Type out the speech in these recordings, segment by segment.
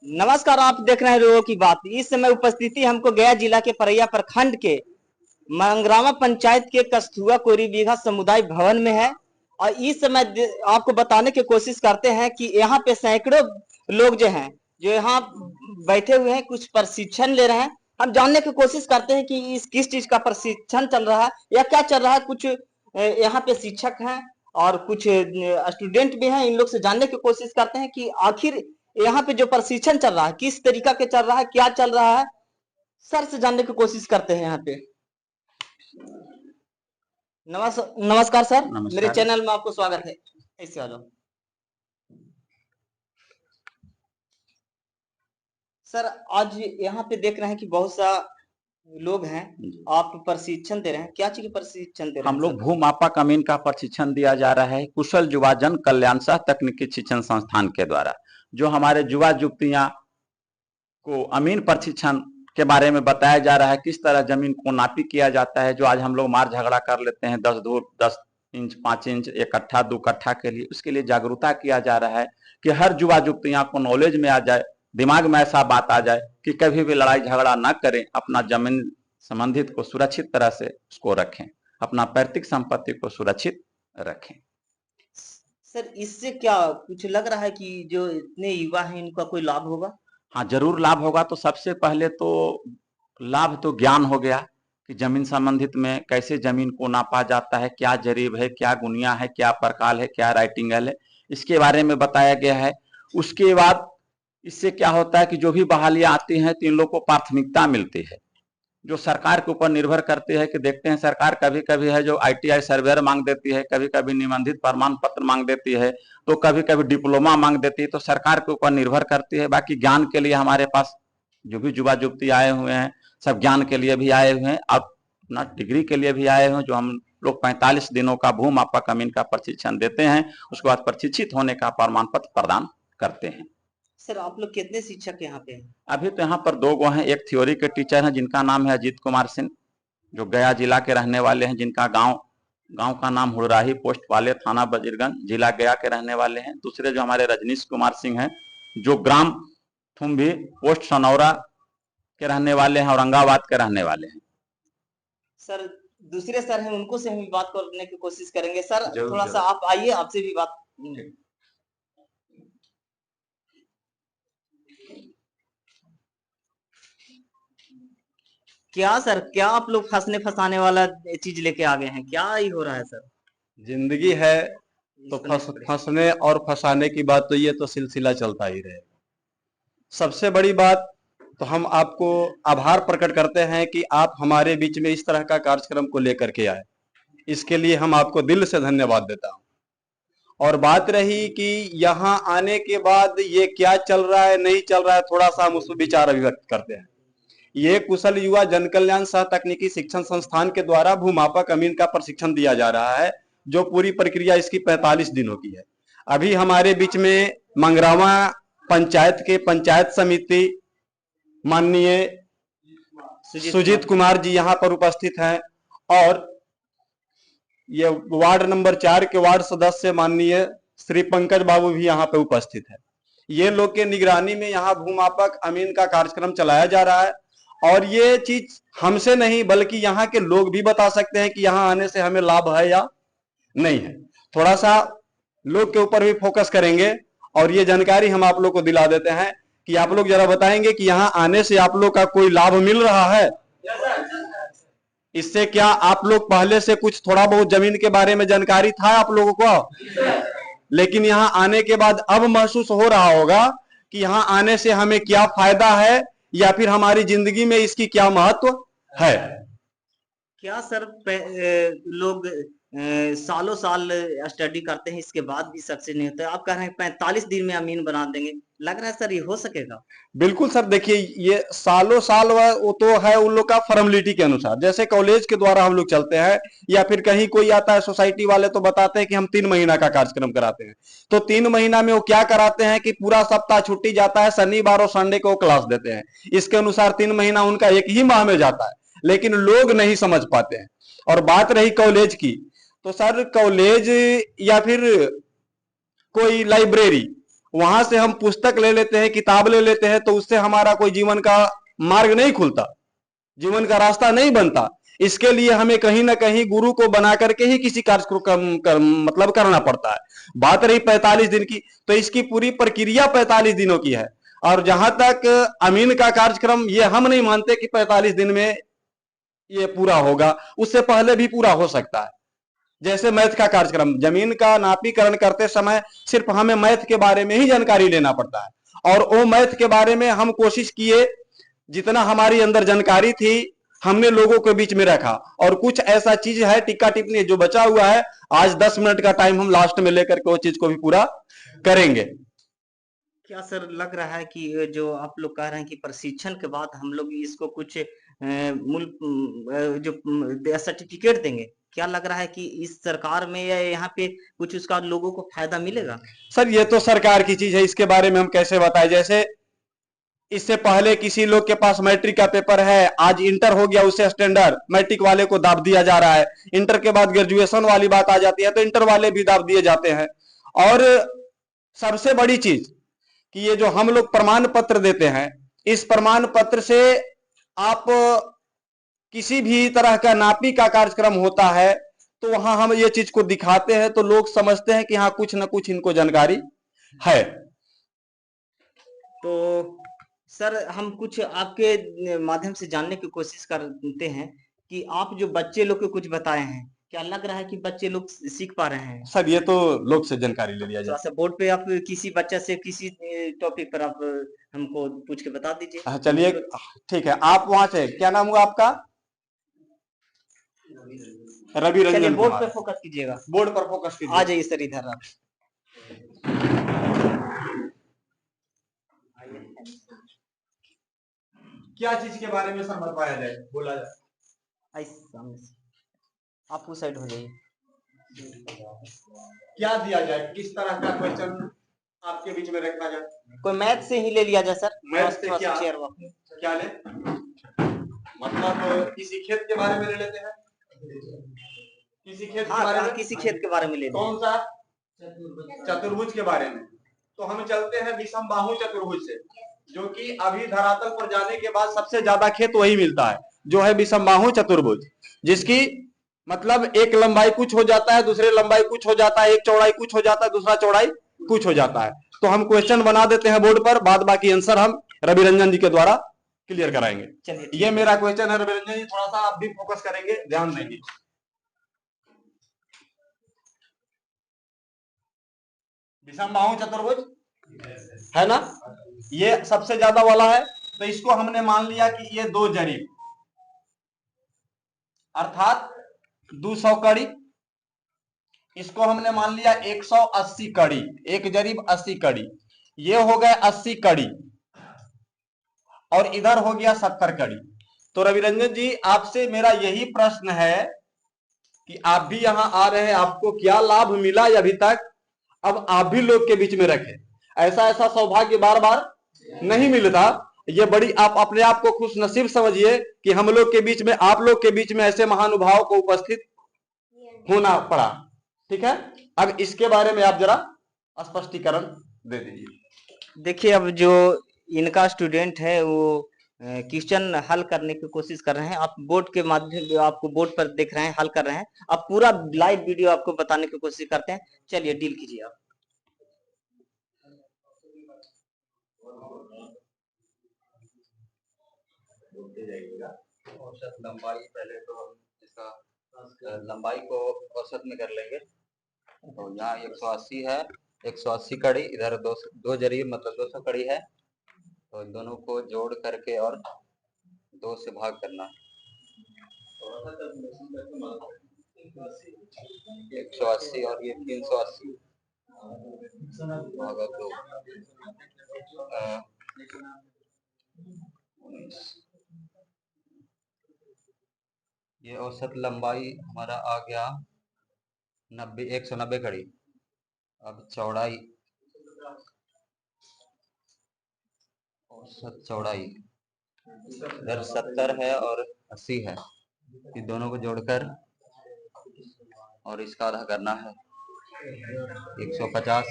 नमस्कार, आप देख रहे हैं लोगों की बात। इस समय उपस्थिति हमको गया जिला के परैया प्रखंड के मंगरावा पंचायत के कस्तुआ कोरी बीघा समुदाय भवन में है। और इस समय आपको बताने की कोशिश करते हैं कि यहाँ पे सैकड़ों लोग जो यहाँ बैठे हुए हैं, कुछ प्रशिक्षण ले रहे हैं। हम जानने की कोशिश करते हैं कि इस किस चीज का प्रशिक्षण चल रहा है या क्या चल रहा है। कुछ यहाँ पे शिक्षक हैं और कुछ स्टूडेंट भी हैं। इन लोग से जानने की कोशिश करते हैं कि आखिर यहाँ पे जो प्रशिक्षण चल रहा है किस तरीका के चल रहा है, क्या चल रहा है। सर से जानने की कोशिश करते हैं यहाँ पे। नमस्कार सर, मेरे नमस्कार। चैनल में आपको स्वागत है। ऐसे आ जाओ सर। आज यहाँ पे देख रहे हैं कि बहुत सा लोग हैं, आप प्रशिक्षण दे रहे हैं। क्या चीज का प्रशिक्षण दे रहे हैं? हम लोग भूमापक अमीन का प्रशिक्षण दिया जा रहा है कुशल युवा जन कल्याण सह तकनीकी शिक्षण संस्थान के द्वारा। जो हमारे युवा युवतियां को अमीन प्रशिक्षण के बारे में बताया जा रहा है, किस तरह जमीन को नापी किया जाता है। जो आज हम लोग मार झगड़ा कर लेते हैं 10 इंच 5 इंच 1 कट्ठा 2 कट्ठा के लिए, उसके लिए जागरूकता किया जा रहा है कि हर युवा युवतियां को नॉलेज में आ जाए, दिमाग में ऐसा बात आ जाए कि कभी भी लड़ाई झगड़ा न करें, अपना जमीन संबंधित को सुरक्षित तरह से उसको रखें, अपना पैतृक संपत्ति को सुरक्षित रखें। सर इससे क्या कुछ लग रहा है कि जो इतने युवा हैं इनका कोई लाभ होगा? हाँ, जरूर लाभ होगा। तो सबसे पहले तो लाभ तो ज्ञान हो गया कि जमीन संबंधित में कैसे जमीन को नापा जाता है, क्या जरीब है, क्या गुनिया है, क्या परकाल है, क्या राइटिंगल है, इसके बारे में बताया गया है। उसके बाद इससे क्या होता है कि जो भी बहालियां आती हैं तो इन लोग को प्राथमिकता मिलती है, जो सरकार के ऊपर निर्भर करती है कि देखते हैं सरकार कभी कभी है जो ITI सर्वेयर मांग देती है, कभी कभी निबंधित प्रमाण पत्र मांग देती है, तो कभी कभी डिप्लोमा मांग देती है, तो सरकार के ऊपर निर्भर करती है। बाकी ज्ञान के लिए हमारे पास जो भी युवा युवती आए हुए हैं सब ज्ञान के लिए भी आए हुए हैं और अपना डिग्री के लिए भी आए हुए हैं। जो हम लोग 45 दिनों का भूमापक अमीन का प्रशिक्षण देते हैं, उसके बाद प्रशिक्षित होने का प्रमाण पत्र प्रदान करते हैं। सर आप लोग कितने शिक्षक यहाँ पे हैं? अभी तो यहाँ पर 2 गो हैं। एक थ्योरी के टीचर हैं जिनका नाम है अजीत कुमार सिंह, जो गया जिला के रहने वाले हैं, जिनका गांव का नाम हुड़राही, पोस्ट वाले, थाना बजीरगंज, जिला गया के रहने वाले हैं। दूसरे जो हमारे रजनीश कुमार सिंह हैं, जो ग्राम थुम्भी, पोस्ट सनौरा के रहने वाले हैं, औरंगाबाद के रहने वाले हैं। सर दूसरे सर हैं, उनको से हम बात करने की कोशिश करेंगे। सर थोड़ा सा आप आइए, आपसे भी बात। क्या सर, क्या आप लोग फंसने फंसाने वाला चीज लेके आ गए हैं? क्या ही हो रहा है सर? जिंदगी है तो फंसने और फंसाने की बात तो ये तो सिलसिला चलता ही रहेगा। सबसे बड़ी बात तो हम आपको आभार प्रकट करते हैं कि आप हमारे बीच में इस तरह का कार्यक्रम को लेकर के आए, इसके लिए हम आपको दिल से धन्यवाद देता हूं। और बात रही कि यहाँ आने के बाद ये क्या चल रहा है नहीं चल रहा है, थोड़ा सा हम उस पर विचार अभिव्यक्त करते हैं। ये कुशल युवा जन कल्याण सह तकनीकी शिक्षण संस्थान के द्वारा भूमापक अमीन का प्रशिक्षण दिया जा रहा है, जो पूरी प्रक्रिया इसकी 45 दिनों की है। अभी हमारे बीच में मंगरावा पंचायत के पंचायत समिति माननीय सुजीत कुमार जी यहाँ पर उपस्थित हैं, और ये वार्ड नंबर 4 के वार्ड सदस्य माननीय श्री पंकज बाबू भी यहाँ पे उपस्थित है। ये लोग के निगरानी में यहाँ भूमापक अमीन का कार्यक्रम चलाया जा रहा है। और ये चीज हमसे नहीं बल्कि यहाँ के लोग भी बता सकते हैं कि यहाँ आने से हमें लाभ है या नहीं है। थोड़ा सा लोग के ऊपर भी फोकस करेंगे और ये जानकारी हम आप लोग को दिला देते हैं कि आप लोग जरा बताएंगे कि यहाँ आने से आप लोग का कोई लाभ मिल रहा है? इससे क्या आप लोग पहले से कुछ थोड़ा बहुत जमीन के बारे में जानकारी था आप लोगों को, लेकिन यहाँ आने के बाद अब महसूस हो रहा होगा कि यहाँ आने से हमें क्या फायदा है या फिर हमारी जिंदगी में इसकी क्या महत्व है। क्या सर लोग सालों साल स्टडी करते हैं, इसके बाद भी सक्सेस नहीं होता है। आप कह रहे हैं 45 दिन में अमीन बना देंगे, लग रहा है सर ये हो सकेगा? बिल्कुल सर, देखिए ये सालों साल वो तो है उन लोग का फॉर्मेलिटी के अनुसार। जैसे कॉलेज के द्वारा हम लोग चलते हैं या फिर कहीं कोई आता है सोसाइटी वाले तो बताते हैं कि हम 3 महीना का कार्यक्रम कराते हैं, तो 3 महीना में वो क्या कराते हैं कि पूरा सप्ताह छुट्टी जाता है, शनिवार और संडे को क्लास देते हैं। इसके अनुसार 3 महीना उनका एक ही माह में जाता है, लेकिन लोग नहीं समझ पाते हैं। और बात रही कॉलेज की, तो सर कॉलेज या फिर कोई लाइब्रेरी वहां से हम पुस्तक ले लेते हैं, किताब ले लेते हैं, तो उससे हमारा कोई जीवन का मार्ग नहीं खुलता, जीवन का रास्ता नहीं बनता। इसके लिए हमें कहीं ना कहीं गुरु को बना करके ही किसी कार्य को मतलब करना पड़ता है। बात रही 45 दिन की, तो इसकी पूरी प्रक्रिया 45 दिनों की है। और जहां तक अमीन का कार्यक्रम, ये हम नहीं मानते कि 45 दिन में ये पूरा होगा, उससे पहले भी पूरा हो सकता है। जैसे मैथ का कार्यक्रम, जमीन का नापीकरण करते समय सिर्फ हमें मैथ के बारे में ही जानकारी लेना पड़ता है, और वो मैथ के बारे में हम कोशिश किए, जितना हमारी अंदर जानकारी थी हमने लोगों के बीच में रखा। और कुछ ऐसा चीज है टिक्का टिप्पणी जो बचा हुआ है, आज 10 मिनट का टाइम हम लास्ट में लेकर के वो चीज को भी पूरा करेंगे। क्या सर लग रहा है कि ये जो आप लोग कह रहे हैं कि प्रशिक्षण के बाद हम लोग इसको कुछ जो सर्टिफिकेट देंगे, क्या लग रहा है कि इस सरकार में या यहाँ पे कुछ उसका लोगों को फायदा मिलेगा? सर ये तो सरकार की चीज है, इसके बारे में हम कैसे बताएं। जैसे इससे पहले किसी लोग के पास मैट्रिक का पेपर है, आज इंटर हो गया, उससे स्टैंडर्ड मैट्रिक वाले को दाब दिया जा रहा है। इंटर के बाद ग्रेजुएशन वाली बात आ जाती है तो इंटर वाले भी दाब दिए जाते हैं। और सबसे बड़ी चीज कि ये जो हम लोग प्रमाण पत्र देते हैं, इस प्रमाण पत्र से आप किसी भी तरह का नापी का कार्यक्रम होता है तो वहां हम ये चीज को दिखाते हैं, तो लोग समझते हैं कि हाँ कुछ ना कुछ इनको जानकारी है। तो सर हम कुछ आपके माध्यम से जानने की कोशिश करते हैं कि आप जो बच्चे लोग को कुछ बताए हैं, क्या लग रहा है कि बच्चे लोग सीख पा रहे हैं? सर ये तो लोग से जानकारी ले लिया थोड़ा जाए। सा बोर्ड पे आप किसी बच्चे से किसी टॉपिक पर आप हमको पूछ के बता दीजिए। हाँ चलिए ठीक है, आप वहां से, क्या नाम हुआ आपका? रवि चलिए रंजन बोर्ड पे कुमार। फोकस कीजिएगा। बोर्ड पर फोकस कीजिए। आ जाइए सर इधर आप। क्या चीज के बारे में सर बताया जाए, बोला जाए? आइए सामने से, आप उस साइड हो जाइए। क्या दिया जाए, किस तरह का क्वेश्चन आपके बीच में रखा जाए? कोई मैथ से ही ले लिया जाए सर। मैथ से थोड़ा सा क्या? चेयर वहाँ। क्या ले, मतलब किसी खेत के बारे में ले लेते हैं, किसी खेत के बारे हाँ में। किसी खेत के बारे में ले लें। कौन सा? चतुर्भुज के बारे में। तो हम चलते हैं विषम बाहु चतुर्भुज से, जो कि अभी धरातल पर जाने के बाद सबसे ज्यादा खेत वही मिलता है, जो है विषम बाहु चतुर्भुज, जिसकी मतलब एक लंबाई कुछ हो जाता है, दूसरे लंबाई कुछ हो जाता है, एक चौड़ाई कुछ हो जाता है, दूसरा चौड़ाई कुछ हो जाता है। तो हम क्वेश्चन बना देते हैं बोर्ड पर, बाद बाकी आंसर हम रवि रंजन जी के द्वारा क्लियर कराएंगे। चलिए ये मेरा क्वेश्चन है रवि रंजन जी, थोड़ा सा आप भी फोकस करेंगे, ध्यान देंगे। विषम बाहु चतुर्भुज है ना, ये सबसे ज्यादा वाला है। तो इसको हमने मान लिया कि ये 2 जरीब अर्थात 200 कड़ी, इसको हमने मान लिया 180 कड़ी, एक जरीब 80 कड़ी, ये हो गए 80 कड़ी, और इधर हो गया 70 कड़ी। तो रवि रंजन जी आपसे मेरा यही प्रश्न है कि आप भी यहां आ रहे हैं, आपको क्या लाभ मिला अभी तक? अब आप भी लोग के बीच में रखें, ऐसा ऐसा सौभाग्य बार बार नहीं मिलता। ये बड़ी आप अपने आप को खुश नसीब समझिए कि हम लोग के बीच में, आप लोग के बीच में ऐसे महानुभाव को उपस्थित होना पड़ा। ठीक है, अब इसके बारे में आप जरा स्पष्टीकरण दे दीजिए। देखिए अब जो इनका स्टूडेंट है वो क्वेश्चन हल करने की कोशिश कर रहे हैं। आप बोर्ड के माध्यम, आपको बोर्ड पर देख रहे हैं, हल कर रहे हैं। अब पूरा लाइव वीडियो आपको बताने की कोशिश करते हैं। चलिए डील कीजिए आप। औसत लंबाई, पहले तो हम इसका लंबाई को औसत में कर लेंगे। तो यहाँ 180 है, 180 कड़ी, इधर दो जरीब मतलब 200 कड़ी है। तो इन दोनों को जोड़ करके और 2 से भाग करना है। 180 और ये 380 भागा 2, 19। ये औसत लंबाई हमारा आ गया 190 कड़ी। अब चौड़ाई, औसत चौड़ाई इधर 70 है और 80 है, ये दोनों को जोड़कर और इसका आधा करना है 150।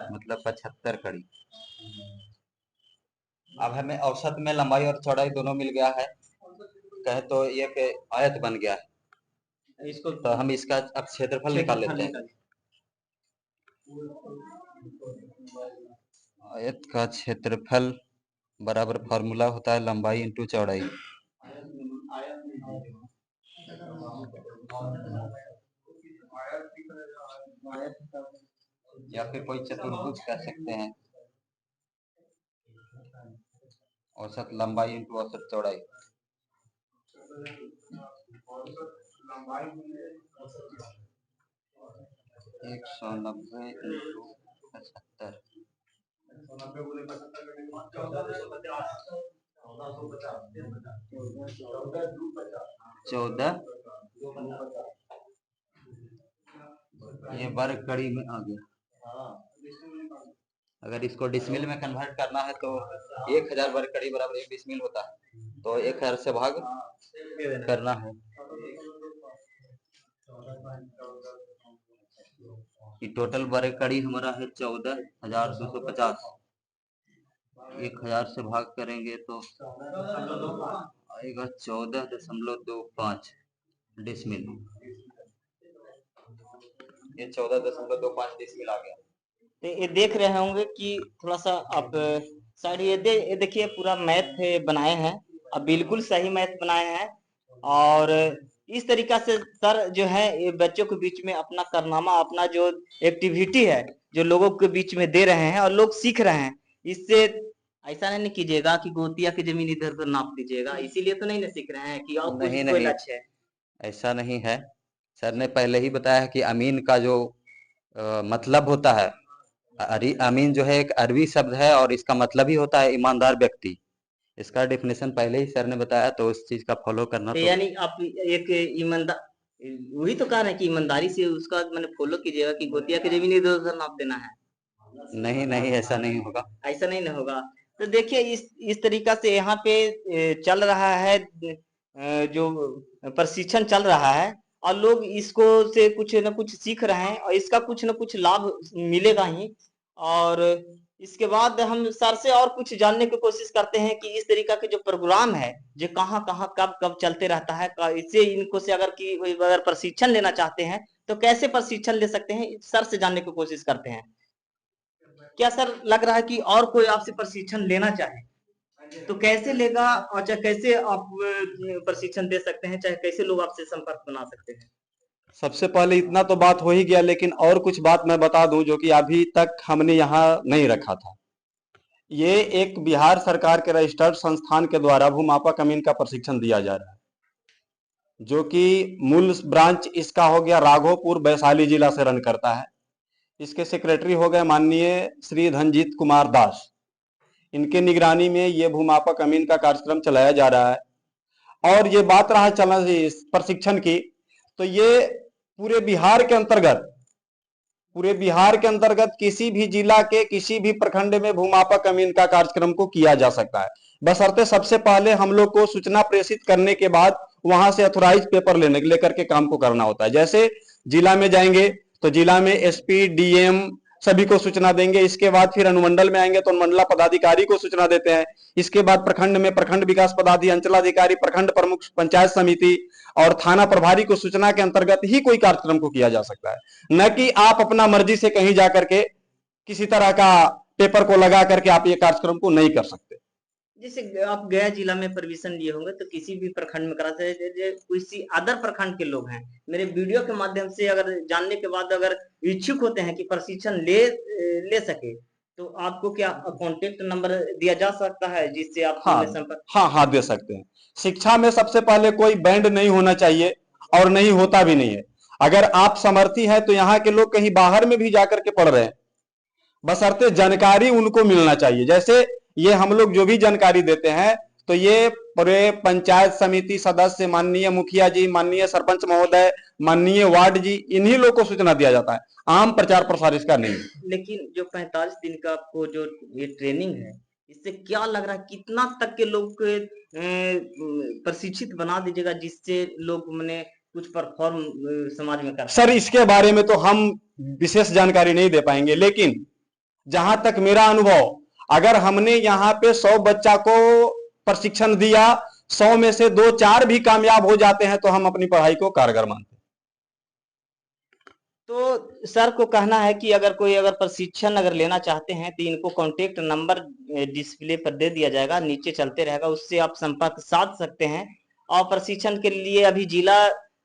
मतलब 75 कड़ी। अब हमें औसत में लंबाई और चौड़ाई दोनों मिल गया है, कहे तो ये कि आयत बन गया है। इसको तो हम इसका अब क्षेत्रफल निकाल लेते हैं। आयत का क्षेत्रफल बराबर फॉर्मूला होता है लंबाई इंटू चौड़ाई। या फिर कोई चतुर्भुज कह सकते हैं। औसत लंबाई इंटू औसत चौड़ाई। 190 इंटू 75। 14 ये वर्ग कड़ी में आ गया। अगर इसको डिसमिल में कन्वर्ट करना है तो 1000 वर्ग कड़ी बराबर 1 डिसमिल होता है, तो 1000 से भाग करना है। ये टोटल वर्ग कड़ी हमारा है 14,250। 1000 से भाग करेंगे तो आएगा 14.25 डिसमिल। ये 14.25 डिसमिल आ गया। तो ये देख रहे होंगे कि थोड़ा सा आप सर ये देखिए पूरा मैथ बनाए हैं, अब बिल्कुल सही मैथ बनाए हैं। और इस तरीका से सर जो है ये बच्चों के बीच में अपना कारनामा, अपना जो एक्टिविटी है जो लोगों के बीच में दे रहे हैं और लोग सीख रहे हैं। इससे ऐसा नहीं कीजिएगा कि गोतिया की जमीन इधर उधर नाप दीजिएगा, इसीलिए तो नहीं ना सीख रहे हैं कि और कुछ नहीं कोई नहीं, लक्ष्य है। ऐसा नहीं है। सर ने पहले ही बताया कि अमीन का जो मतलब होता है, अमीन जो है एक अरबी शब्द है और इसका मतलब ही होता है ईमानदार व्यक्ति। इसका डेफिनेशन पहले ही सर ने बताया, तो उस चीज का फॉलो करना तो तो यानी आप एक ईमानदार, वही तो कह रहे हैं कि ईमानदारी से उसका मैंने फॉलो कीजिएगा कि गोतिया की जमीन इधर उधर नाप देना है। नहीं नहीं, ऐसा नहीं होगा। ऐसा नहीं ना होगा। तो देखिए इस तरीका से यहाँ पे चल रहा है, जो प्रशिक्षण चल रहा है और लोग इसको से कुछ न कुछ सीख रहे हैं और इसका कुछ न कुछ लाभ मिलेगा ही। और इसके बाद हम सर से और कुछ जानने की कोशिश करते हैं कि इस तरीका के जो प्रोग्राम है जो कहाँ कहाँ कब कब चलते रहता है, इससे इनको से अगर प्रशिक्षण लेना चाहते हैं तो कैसे प्रशिक्षण ले सकते हैं, सर से जानने की कोशिश करते हैं। क्या सर लग रहा है कि और कोई आपसे प्रशिक्षण लेना चाहे तो कैसे लेगा, और चाहे कैसे आप प्रशिक्षण दे सकते हैं, चाहे कैसे लोग आपसे संपर्क बना सकते हैं। सबसे पहले इतना तो बात हो ही गया, लेकिन और कुछ बात मैं बता दूं जो कि अभी तक हमने यहाँ नहीं रखा था। ये एक बिहार सरकार के रजिस्टर्ड संस्थान के द्वारा भूमापक अमीन का प्रशिक्षण दिया जा रहा है, जो कि मूल ब्रांच इसका हो गया राघोपुर वैशाली जिला से रन करता है। इसके सेक्रेटरी हो गए माननीय श्री धनजीत कुमार दास। इनके निगरानी में ये भूमापक अमीन का कार्यक्रम चलाया जा रहा है। और ये बात रहा चलना इस प्रशिक्षण की, तो ये पूरे बिहार के अंतर्गत किसी भी जिला के किसी भी प्रखंड में भूमापक अमीन का कार्यक्रम को किया जा सकता है, बशर्ते सबसे पहले हम लोग को सूचना प्रेषित करने के बाद वहां से अथोराइज पेपर लेकर के काम को करना होता है। जैसे जिला में जाएंगे तो जिला में एसपी डीएम सभी को सूचना देंगे, इसके बाद फिर अनुमंडल में आएंगे तो अनुमंडला पदाधिकारी को सूचना देते हैं, इसके बाद प्रखंड में प्रखंड विकास पदाधिकारी, अंचलाधिकारी, प्रखंड प्रमुख, पंचायत समिति और थाना प्रभारी को सूचना के अंतर्गत ही कोई कार्यक्रम को किया जा सकता है, न कि आप अपना मर्जी से कहीं जाकर के किसी तरह का पेपर को लगा करके आप ये कार्यक्रम को नहीं कर सकते। जैसे आप गया जिला में परमिशन लिए होंगे तो किसी भी प्रखंड में करा सकते, किसी अदर प्रखंड के लोग हैं मेरे वीडियो के माध्यम से अगर जानने के बाद अगर इच्छुक होते हैं कि प्रशिक्षण ले सके तो आपको क्या कॉन्टेक्ट नंबर दिया जा सकता है जिससे आप संपर्क? हाँ दे सकते हैं। शिक्षा में सबसे पहले कोई बैंड नहीं होना चाहिए और नहीं होता भी नहीं है। अगर आप समर्थी हैं तो यहाँ के लोग कहीं बाहर में भी जाकर के पढ़ रहे हैं, बशर्ते जानकारी उनको मिलना चाहिए। जैसे ये हम लोग जो भी जानकारी देते हैं तो ये पूरे पंचायत समिति सदस्य, माननीय मुखिया जी, माननीय सरपंच महोदय, माननीय वार्ड जी, इन्हीं लोग को सूचना दिया जाता है, आम प्रचार प्रसार इसका नहीं। लेकिन जो 45 दिन का आपको जो ये ट्रेनिंग है इससे क्या लग रहा है कितना तक के लोग प्रशिक्षित बना दीजिएगा जिससे लोग मैंने कुछ परफॉर्म समाज में कर? सर इसके बारे में तो हम विशेष जानकारी नहीं दे पाएंगे, लेकिन जहां तक मेरा अनुभव, अगर हमने यहाँ पे 100 बच्चा को प्रशिक्षण दिया, 100 में से 2-4 भी कामयाब हो जाते हैं तो हम अपनी पढ़ाई को कारगर मानते हैं। तो सर को कहना है कि अगर कोई प्रशिक्षण अगर लेना चाहते हैं तो इनको कांटेक्ट नंबर डिस्प्ले पर दे दिया जाएगा, नीचे चलते रहेगा, उससे आप संपर्क साध सकते हैं। और प्रशिक्षण के लिए अभी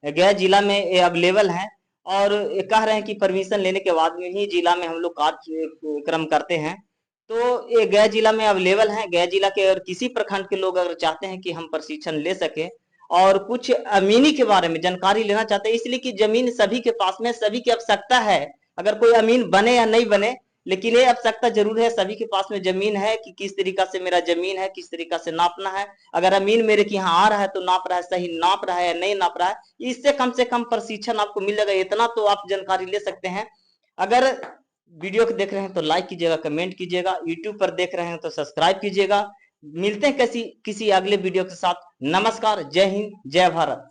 गया जिला में अवेलेबल है, और ये कह रहे हैं कि परमिशन लेने के बाद में ही जिला में हम लोग कार्यक्रम करते हैं। तो ये गया जिला में अवेलेबल है। गया जिला के और किसी प्रखंड के लोग अगर चाहते हैं कि हम प्रशिक्षण ले सके और कुछ अमीनी के बारे में जानकारी लेना चाहते हैं, इसलिए कि जमीन सभी के पास में, सभी की आवश्यकता है, अगर कोई अमीन बने या नहीं बने, लेकिन ये आवश्यकता जरूर है, सभी के पास में जमीन है कि किस तरीका से मेरा जमीन है, किस तरीका से नापना है। अगर अमीन मेरे के यहाँ आ रहा है तो नाप रहा है, सही नाप रहा है या नहीं नाप रहा है, इससे कम से कम प्रशिक्षण आपको मिल जाएगा। इतना तो आप जानकारी ले सकते हैं। अगर वीडियो को देख रहे हैं तो लाइक कीजिएगा, कमेंट कीजिएगा, यूट्यूब पर देख रहे हैं तो सब्सक्राइब कीजिएगा। मिलते हैं किसी अगले वीडियो के साथ। नमस्कार, जय हिंद, जय भारत।